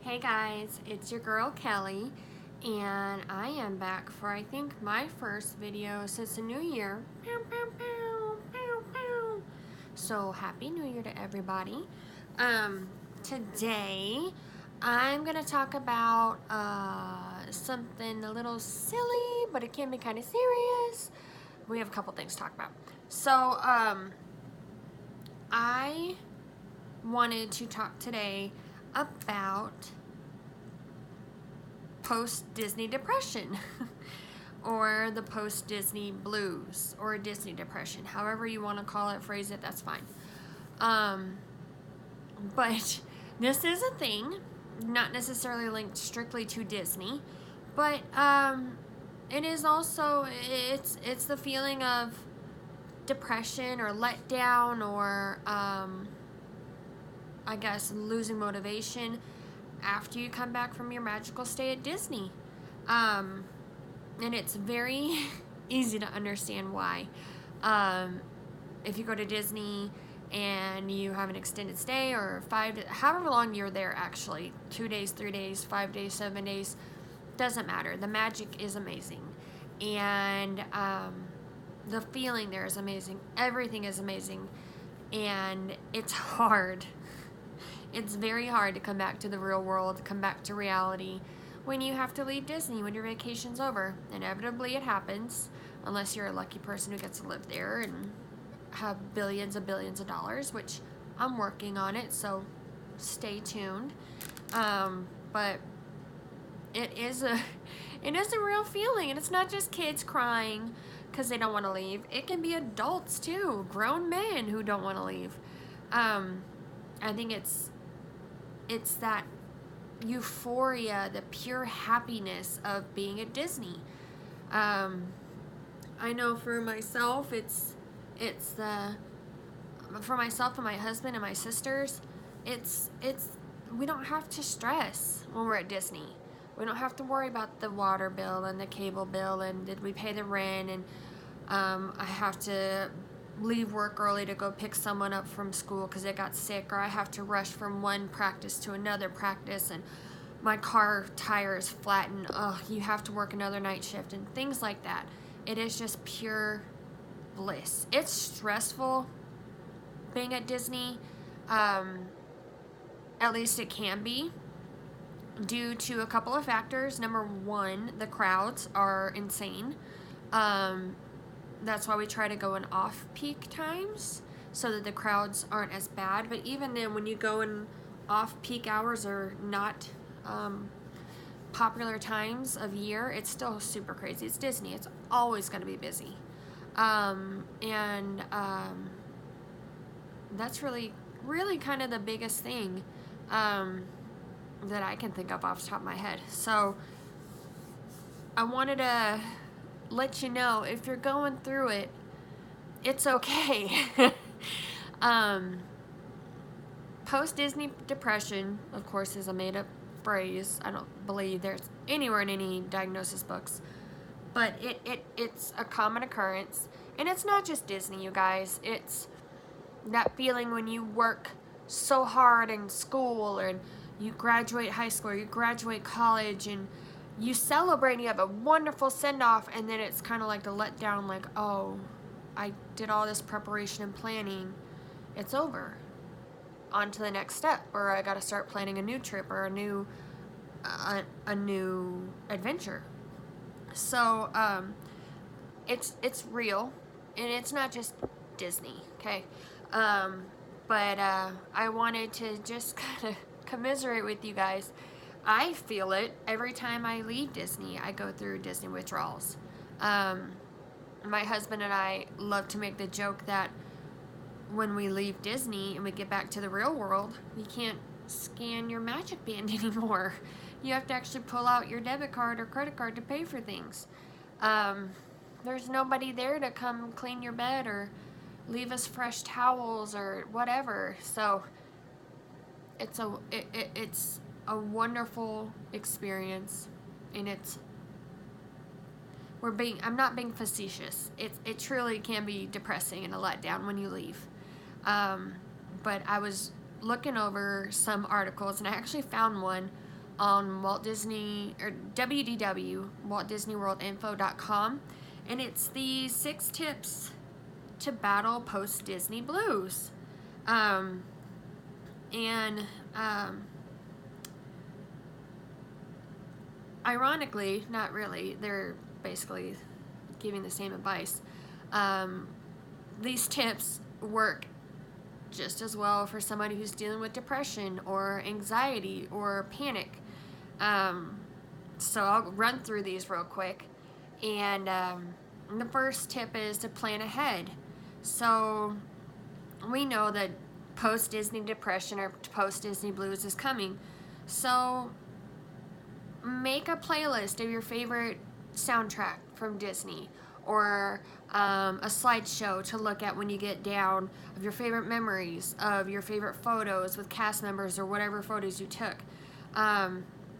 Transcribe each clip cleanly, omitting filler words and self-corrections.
Hey guys, it's your girl Kelly, and I am back for I think my first video since the new year. Pew, pew, pew, pew, pew. So happy new year to everybody. Today I'm gonna talk about something a little silly, but it can be kind of serious. We have a couple things to talk about. So I wanted to talk today about post-Disney depression or the post-Disney blues or Disney depression, however you want to call it, phrase it, that's fine. But this is a thing, not necessarily linked strictly to Disney, but it is also, it's the feeling of depression or letdown or I guess losing motivation after you come back from your magical stay at Disney. And it's very easy to understand why. If you go to Disney and you have an extended stay or however long you're there, actually 2 days, 3 days, 5 days, 7 days, doesn't matter. The magic is amazing, and the feeling there is amazing. Everything is amazing, and it's hard. It's very hard to come back to the real world, come back to reality when you have to leave Disney, when your vacation's over. Inevitably it happens, unless you're a lucky person who gets to live there and have billions of dollars, which I'm working on it, so stay tuned. But it is a real feeling, and it's not just kids crying because they don't want to leave. It can be adults too, grown men who don't want to leave. I think it's that euphoria, the pure happiness of being at Disney. I know for myself, for myself and my husband and my sisters, we don't have to stress when we're at Disney. We don't have to worry about the water bill and the cable bill and did we pay the rent, and I have to leave work early to go pick someone up from school because they got sick, or I have to rush from one practice to another practice and my car tire is flattened. Oh, you have to work another night shift and things like that. It is just pure bliss. It's stressful being at Disney, at least it can be, due to a couple of factors. Number one, the crowds are insane. That's why we try to go in off-peak times so that the crowds aren't as bad. But even then, when you go in off-peak hours or not popular times of year, it's still super crazy. It's Disney. It's always going to be busy. That's really, really kind of the biggest thing that I can think of off the top of my head. So I wanted to let you know, if you're going through it, it's okay. Post-Disney depression, of course, is a made-up phrase. I don't believe there's anywhere in any diagnosis books, but it's a common occurrence, and it's not just Disney, you guys. It's that feeling when you work so hard in school, or you graduate high school, or you graduate college, and you celebrate and you have a wonderful send-off, and then it's kind of like a letdown, like, oh, I did all this preparation and planning, it's over. On to the next step, or I got to start planning a new trip or a new adventure. So it's real, and it's not just Disney, okay? But I wanted to just kind of commiserate with you guys. I feel it every time I leave Disney. I go through Disney withdrawals. My husband and I love to make the joke that when we leave Disney and we get back to the real world, you can't scan your Magic Band anymore. You have to actually pull out your debit card or credit card to pay for things. There's nobody there to come clean your bed or leave us fresh towels or whatever. So it's a wonderful experience, and I'm not being facetious. It truly can be depressing and a letdown when you leave. But I was looking over some articles, and I actually found one on Walt Disney, or www, WaltDisneyWorldInfo.com, and it's the 6 tips to battle post-Disney blues. Ironically, not really, they're basically giving the same advice. These tips work just as well for somebody who's dealing with depression or anxiety or panic. So I'll run through these real quick. And the first tip is to plan ahead. So we know that post-Disney depression or post-Disney blues is coming. So make a playlist of your favorite soundtrack from Disney, or a slideshow to look at when you get down, of your favorite memories, of your favorite photos with cast members or whatever photos you took.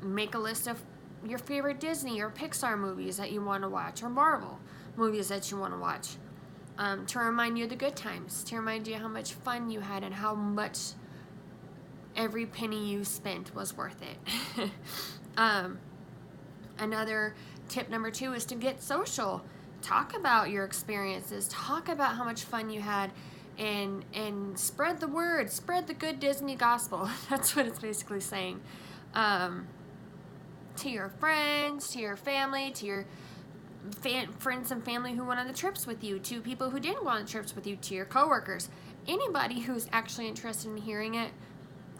Make a list of your favorite Disney or Pixar movies that you want to watch, or Marvel movies that you want to watch, to remind you of the good times, to remind you how much fun you had and how much every penny you spent was worth it. Another tip number 2 is to get social. Talk about your experiences. Talk about how much fun you had, and spread the word. Spread the good Disney gospel. That's what it's basically saying. To your friends, to your family, to your friends and family who went on the trips with you, to people who didn't go on the trips with you, to your coworkers, anybody who's actually interested in hearing it.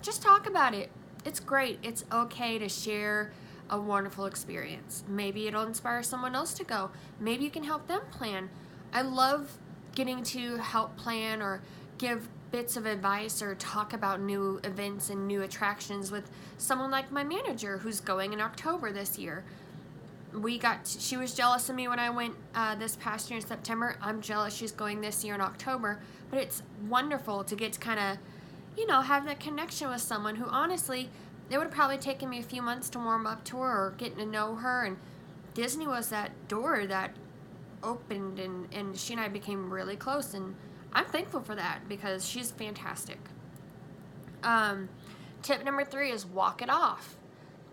Just talk about it. It's great. It's okay to share a wonderful experience. Maybe it'll inspire someone else to go. Maybe you can help them plan. I love getting to help plan or give bits of advice or talk about new events and new attractions with someone like my manager who's going in October this year. She was jealous of me when I went this past year in September. I'm jealous she's going this year in October, but it's wonderful to get to kind of, have that connection with someone who, honestly, it would have probably taken me a few months to warm up to her or getting to know her, and Disney was that door that opened, and she and I became really close, and I'm thankful for that because she's fantastic. Tip number 3 is walk it off.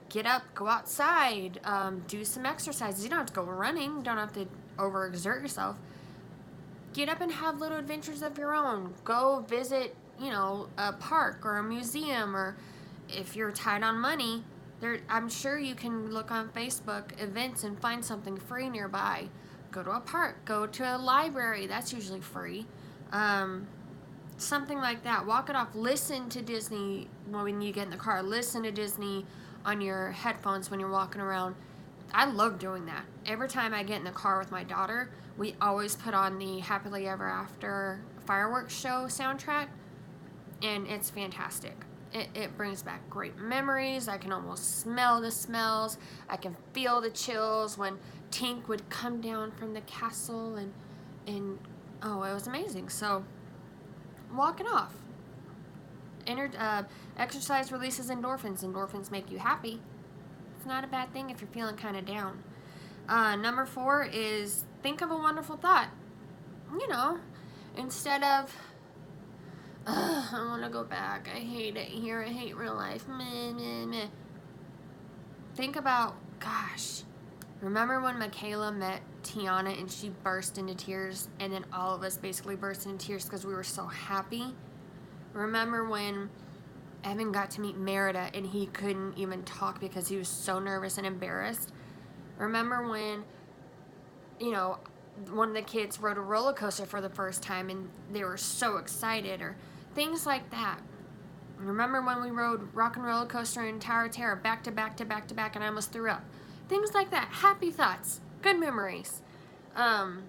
Get up, go outside, do some exercises. You don't have to go running, you don't have to overexert yourself. Get up and have little adventures of your own. Go visit, a park or a museum, or if you're tight on money, I'm sure you can look on Facebook events and find something free nearby. Go to a park, go to a library, that's usually free. Something like that. Walk it off. Listen to Disney when you get in the car. Listen to Disney on your headphones when you're walking around. I love doing that. Every time I get in the car with my daughter, we always put on the Happily Ever After fireworks show soundtrack, and it's fantastic. It brings back great memories. I can almost smell the smells. I can feel the chills when Tink would come down from the castle, and oh, it was amazing. So walk it off. Exercise releases endorphins. Endorphins make you happy. It's not a bad thing if you're feeling kind of down. Number 4 is think of a wonderful thought. Instead of, I want to go back. I hate it here. I hate real life. Meh, meh, meh. Think about, gosh, remember when Michaela met Tiana and she burst into tears, and then all of us basically burst into tears because we were so happy? Remember when Evan got to meet Merida and he couldn't even talk because he was so nervous and embarrassed? Remember when, one of the kids rode a roller coaster for the first time and they were so excited, or things like that. Remember when we rode Rock and Roller Coaster and Tower of Terror back to back to back to back and I almost threw up? Things like that. Happy thoughts. Good memories. The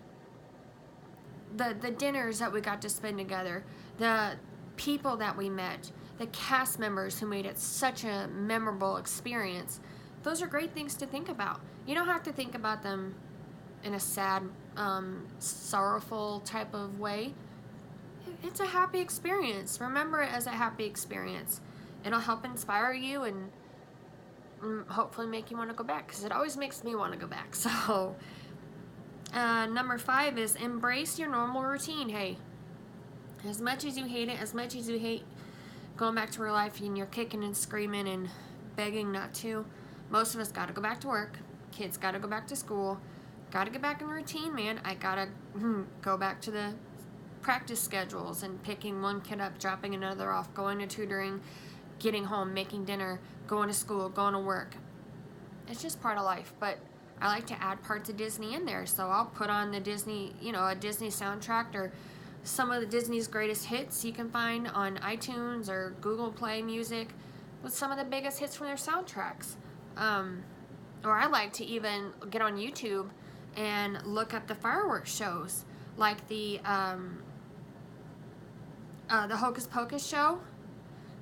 dinners that we got to spend together. The people that we met. The cast members who made it such a memorable experience. Those are great things to think about. You don't have to think about them in a sad, sorrowful type of way. It's a happy experience. Remember it as a happy experience. It'll help inspire you and hopefully make you want to go back, because it always makes me want to go back. So number 5 is embrace your normal routine. Hey, as much as you hate it, as much as you hate going back to real life and you're kicking and screaming and begging not to. Most of us got to go back to work. Kids got to go back to school. Got to get back in the routine, man. I got to go back to the practice schedules and picking one kid up, dropping another off, going to tutoring, getting home, making dinner, going to school, going to work. It's just part of life, but I like to add parts of Disney in there. So I'll put on the Disney, a Disney soundtrack or some of the Disney's greatest hits you can find on iTunes or Google Play Music with some of the biggest hits from their soundtracks. Or I like to even get on YouTube and look at the fireworks shows, like the Hocus Pocus show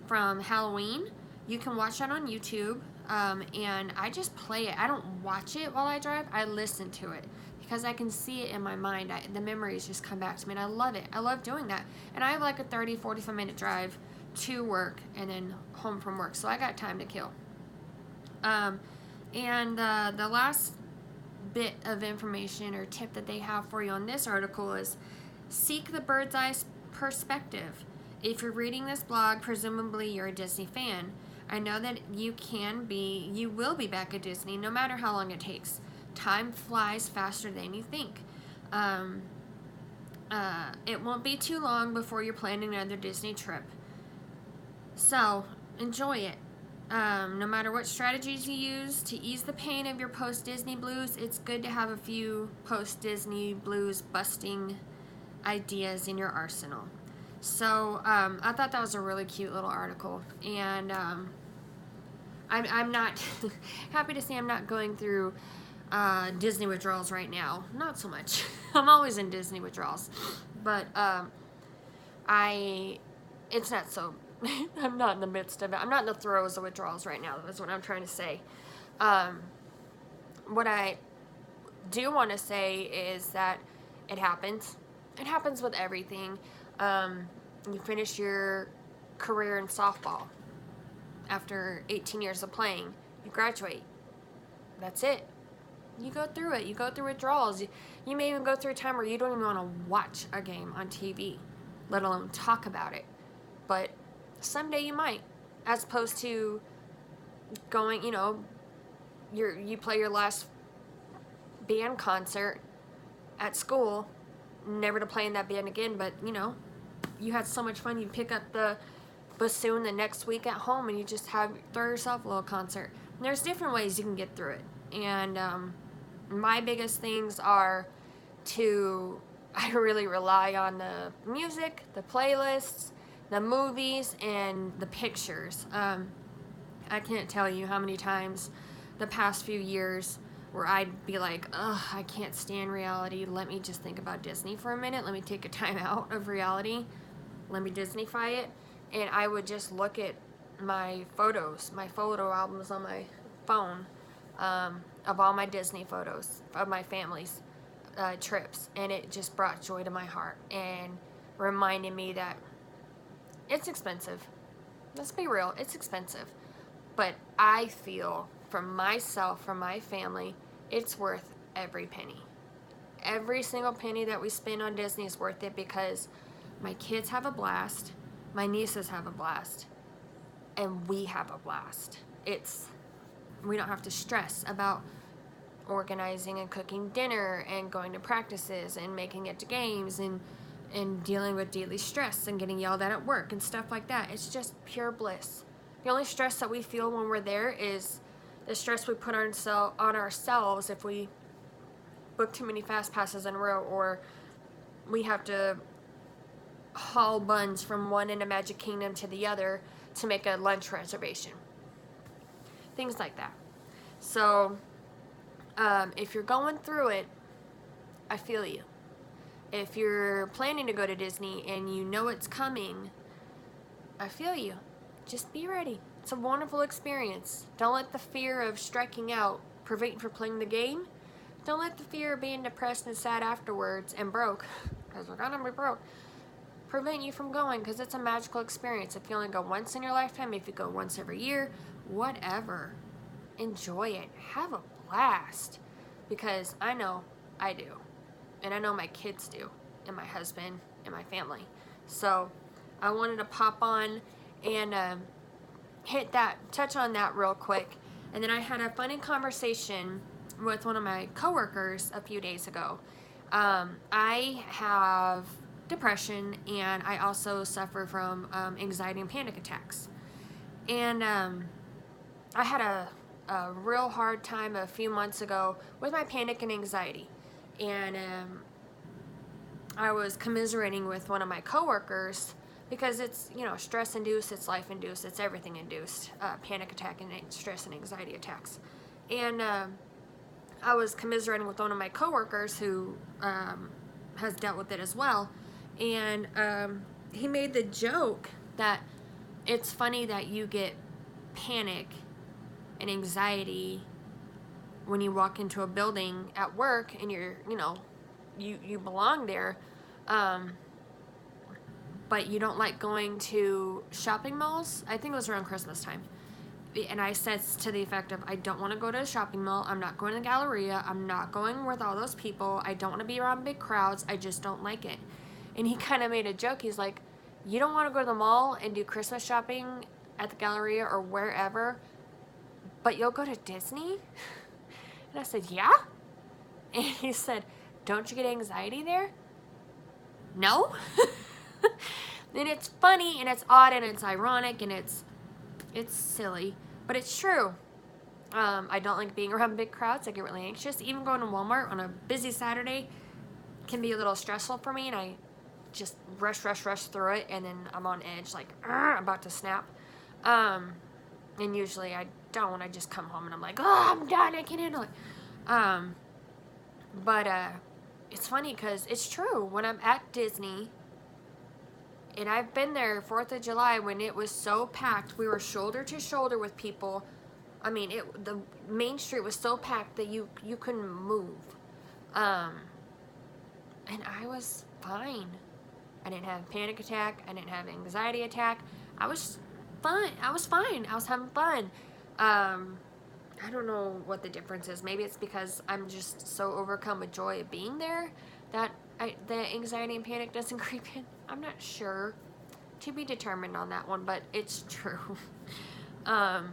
from Halloween. You can watch that on YouTube, and I just play it. I don't watch it while I drive. I listen to it because I can see it in my mind. The memories just come back to me, and I love it. I love doing that. And I have like a 30-45 minute drive to work and then home from work, so I got time to kill. And the last bit of information or tip that they have for you on this article is seek the bird's eye perspective. If you're reading this blog, presumably you're a Disney fan. I know that you will be back at Disney no matter how long it takes. Time flies faster than you think. It won't be too long before you're planning another Disney trip. So, enjoy it. No matter what strategies you use to ease the pain of your post-Disney blues, it's good to have a few post-Disney blues busting ideas in your arsenal. So I thought that was a really cute little article, and I'm not happy to say I'm not going through Disney withdrawals right now. Not so much. I'm always in Disney withdrawals, but it's not so. I'm not in the midst of it. I'm not in the throes of withdrawals right now. That's what I'm trying to say. What I do want to say is that it happens. It happens with everything. You finish your career in softball after 18 years of playing. You graduate. That's it. You go through it. You go through withdrawals. You may even go through a time where you don't even want to watch a game on TV, let alone talk about it. But someday you might, as opposed to going, you play your last band concert at school, never to play in that band again, but you had so much fun, you pick up the bassoon the next week at home and you just throw yourself a little concert. And there's different ways you can get through it, and my biggest things are I really rely on the music, the playlists, the movies, and the pictures. I can't tell you how many times the past few years where I'd be like, ugh, I can't stand reality. Let me just think about Disney for a minute. Let me take a time out of reality. Let me Disneyfy it. And I would just look at my photos, my photo albums on my phone, of all my Disney photos of my family's trips. And it just brought joy to my heart and reminded me that it's expensive. Let's be real, it's expensive. But I feel, for myself, for my family, it's worth every penny. Every single penny that we spend on Disney is worth it because my kids have a blast, my nieces have a blast, and we have a blast. We don't have to stress about organizing and cooking dinner and going to practices and making it to games and dealing with daily stress and getting yelled at work and stuff like that. It's just pure bliss. The only stress that we feel when we're there is the stress we put on ourselves if we book too many fast passes in a row, or we have to haul buns from one end of Magic Kingdom to the other to make a lunch reservation. Things like that. So, if you're going through it, I feel you. If you're planning to go to Disney and you know it's coming, I feel you. Just be ready. It's a wonderful experience. Don't let the fear of striking out prevent you from playing the game. Don't let the fear of being depressed and sad afterwards and broke, because we're gonna be broke, prevent you from going, because it's a magical experience. If you only go once in your lifetime, if you go once every year, whatever. Enjoy it. Have a blast. Because I know I do. And I know my kids do, and my husband, and my family. So I wanted to pop on and touch on that real quick. And then I had a funny conversation with one of my coworkers a few days ago. I have depression, and I also suffer from anxiety and panic attacks. And I had a real hard time a few months ago with my panic and anxiety. And I was commiserating with one of my coworkers because it's, stress induced, it's life induced, it's everything induced, panic attack and stress and anxiety attacks. And I was commiserating with one of my coworkers who has dealt with it as well. And he made the joke that it's funny that you get panic and anxiety when you walk into a building at work and you're, you belong there, but you don't like going to shopping malls. I think it was around Christmas time. And I said to the effect of, I don't want to go to a shopping mall. I'm not going to the Galleria. I'm not going with all those people. I don't want to be around big crowds. I just don't like it. And he kind of made a joke. He's like, you don't want to go to the mall and do Christmas shopping at the Galleria or wherever, but you'll go to Disney? And I said, yeah? And he said, don't you get anxiety there? No? And it's funny, and it's odd, and it's ironic, and it's silly, but it's true. I don't like being around big crowds. I get really anxious. Even going to Walmart on a busy Saturday can be a little stressful for me, and I just rush through it, and then I'm on edge, like, I'm about to snap. And usually I don't. I just come home and I'm like, oh, I'm done. I can't handle it. But it's funny because it's true. When I'm at Disney, and I've been there 4th of July when it was so packed, we were shoulder to shoulder with people. I mean, the main street was so packed that you couldn't move. And I was fine. I didn't have a panic attack. I didn't have an anxiety attack. I was fine. I was having fun. I don't know what the difference is. Maybe it's because I'm just so overcome with joy of being there that the anxiety and panic doesn't creep in. I'm not sure. To be determined on that one, but it's true. And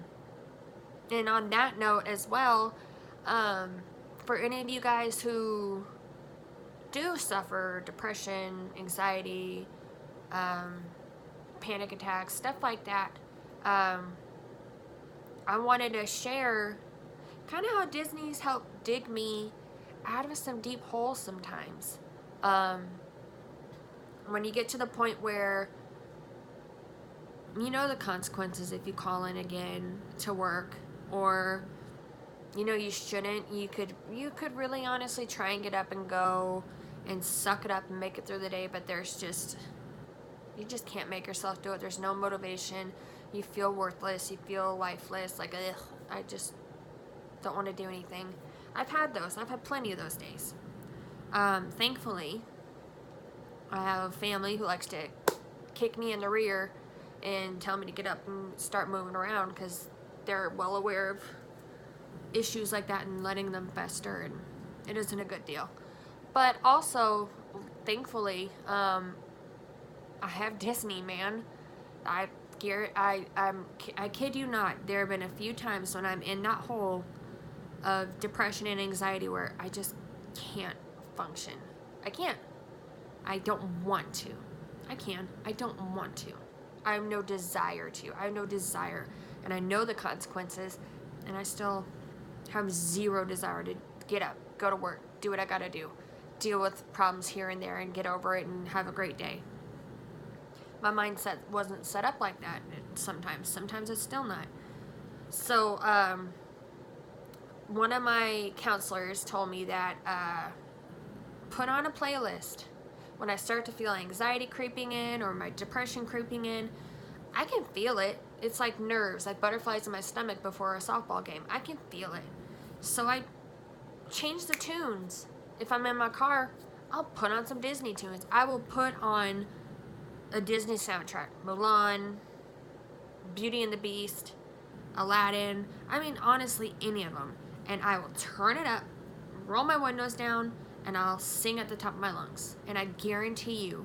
on that note as well, for any of you guys who do suffer depression, anxiety, panic attacks, stuff like that, I wanted to share kind of how Disney's helped dig me out of some deep holes sometimes. When you get to the point where you know the consequences if you call in again to work, or you shouldn't, you could really honestly try and get up and go and suck it up and make it through the day, but you just can't make yourself do it. There's no motivation. You feel worthless. You feel lifeless. Like, ugh, I just don't want to do anything. I've had those. I've had plenty of those days. Thankfully, I have a family who likes to kick me in the rear and tell me to get up and start moving around because they're well aware of issues like that and letting them fester, and it isn't a good deal. But also, thankfully, I have Disney, man. I kid you not, there have been a few times when I'm in that hole of depression and anxiety where I just can't function. I can't. I don't want to. I can. I don't want to. I have no desire to. I have no desire. And I know the consequences, and I still have zero desire to get up, go to work, do what I gotta do, deal with problems here and there, and get over it and have a great day. My mindset wasn't set up like that sometimes. Sometimes it's still not. So, one of my counselors told me that put on a playlist. When I start to feel anxiety creeping in or my depression creeping in, I can feel it. It's like nerves, like butterflies in my stomach before a softball game. I can feel it. So I change the tunes. If I'm in my car, I'll put on some Disney tunes. I will put on a Disney soundtrack. Mulan, Beauty and the Beast, Aladdin. I mean, honestly, any of them. And I will turn it up, roll my windows down, and I'll sing at the top of my lungs. And I guarantee you,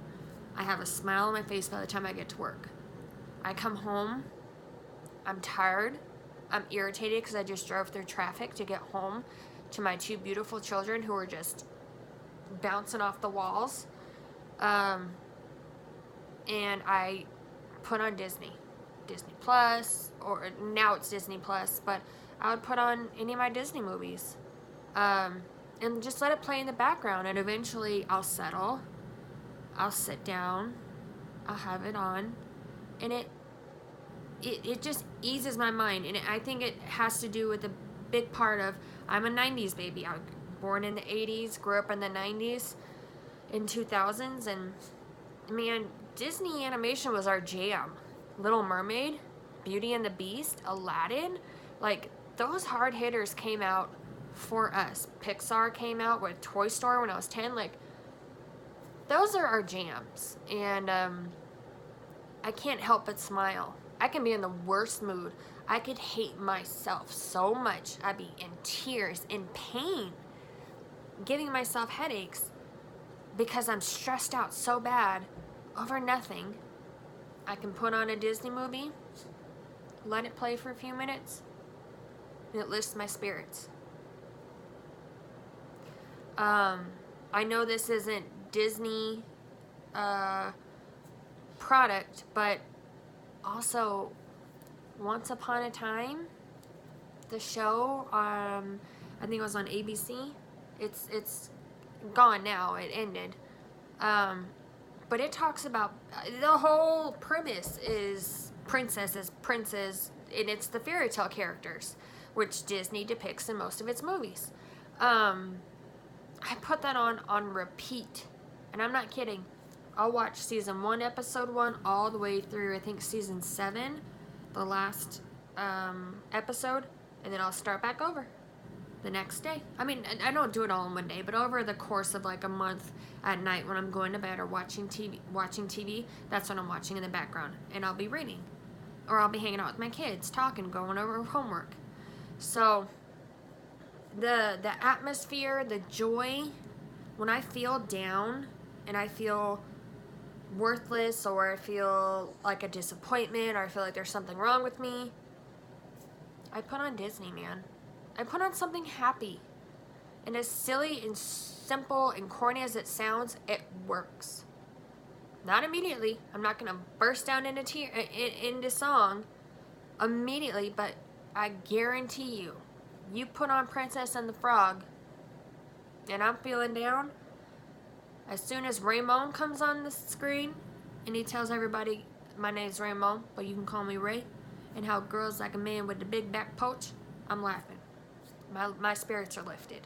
I have a smile on my face by the time I get to work. I come home, I'm tired. I'm irritated because I just drove through traffic to get home to my 2 beautiful children who are just bouncing off the walls. And I put on Disney Plus, or now it's Disney Plus, but I would put on any of my Disney movies. And just let it play in the background, and eventually I'll settle. I'll sit down. I'll have it on, and it just eases my mind. And I think it has to do with a big part of, I'm a 90s baby. I was born in the 80s, grew up in the 90s, in 2000s, and man, Disney animation was our jam. Little Mermaid, Beauty and the Beast, Aladdin, like those hard hitters came out for us. Pixar came out with Toy Story when I was 10. Like, those are our jams. And I can't help but smile. I can be in the worst mood. I could hate myself so much. I'd be in tears, in pain, giving myself headaches because I'm stressed out so bad over nothing. I can put on a Disney movie, let it play for a few minutes, and it lifts my spirits. I know this isn't Disney product, but also Once Upon a Time, the show, I think it was on ABC. It's gone now. It ended. But it talks about, the whole premise is princesses, princes, and it's the fairy tale characters, which Disney depicts in most of its movies. I put that on repeat, and I'm not kidding. I'll watch season 1, episode 1, all the way through, I think, season 7, the last episode, and then I'll start back over the next day. I mean, I don't do it all in one day, but over the course of like a month, at night when I'm going to bed or watching TV, that's what I'm watching in the background, and I'll be reading, or I'll be hanging out with my kids, talking, going over homework. So the atmosphere, the joy, when I feel down and I feel worthless, or I feel like a disappointment, or I feel like there's something wrong with me, I put on Disney, man. I put on something happy. And as silly and simple and corny as it sounds, it works. Not immediately. I'm not going to burst down into song immediately, but I guarantee you, you put on Princess and the Frog, and I'm feeling down, as soon as Raymond comes on the screen, and he tells everybody, my name's Raymond, but you can call me Ray, and how girls like a man with the big back pouch, I'm laughing. My spirits are lifted.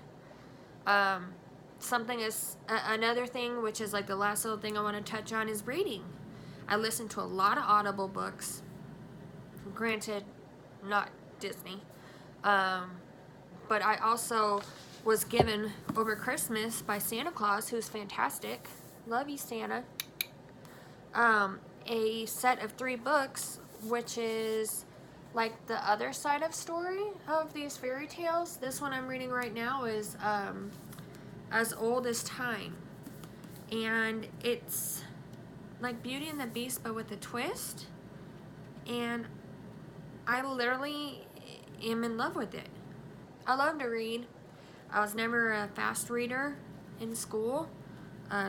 Something is, another thing, which is like the last little thing I want to touch on, is reading. I listen to a lot of Audible books. Granted, not Disney. But I also was given over Christmas by Santa Claus, who's fantastic. Love you, Santa. A set of 3 books, which is like the other side of story of these fairy tales. This one I'm reading right now is As Old as Time. And it's like Beauty and the Beast, but with a twist. And I literally am in love with it. I love to read. I was never a fast reader in school,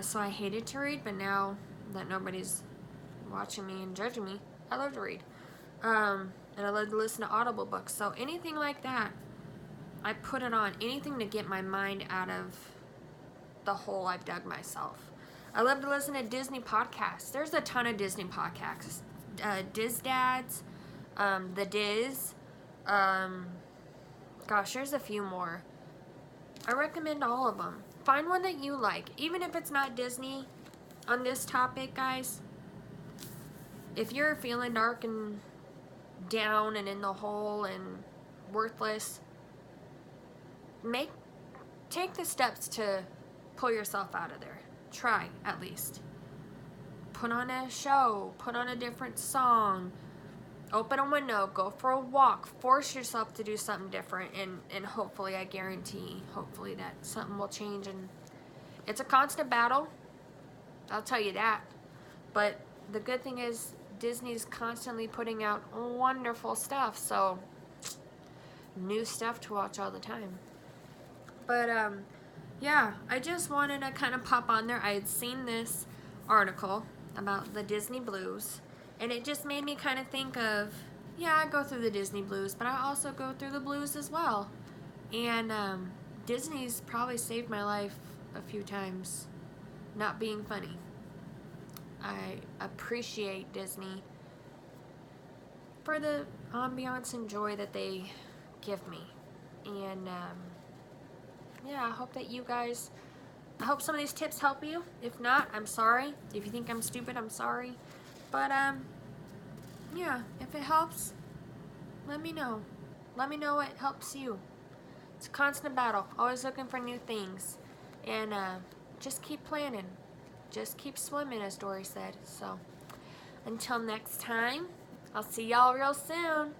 so I hated to read, but now that nobody's watching me and judging me, I love to read. And I love to listen to Audible books. So anything like that, I put it on. Anything to get my mind out of the hole I've dug myself. I love to listen to Disney podcasts. There's a ton of Disney podcasts. Diz Dads, The Diz, gosh, there's a few more. I recommend all of them. Find one that you like, even if it's not Disney. On this topic, guys, if you're feeling dark and down and in the hole and worthless, take the steps to pull yourself out of there. Try, at least. Put on a show, put on a different song, open a window, go for a walk, force yourself to do something different, and hopefully, I guarantee, hopefully that something will change. And it's a constant battle, I'll tell you that. But the good thing is, Disney's constantly putting out wonderful stuff, so new stuff to watch all the time. But yeah, I just wanted to kind of pop on there. I had seen this article about the Disney blues, and it just made me kind of think of, yeah, I go through the Disney blues, but I also go through the blues as well. And Disney's probably saved my life a few times, not being funny. I appreciate Disney for the ambiance and joy that they give me. And yeah, I hope that you guys, I hope some of these tips help you. If not, I'm sorry. If you think I'm stupid, I'm sorry. But yeah, if it helps, let me know. Let me know what helps you. It's a constant battle, always looking for new things. And just keep planning. Just keep swimming, as Dory said. So, until next time, I'll see y'all real soon.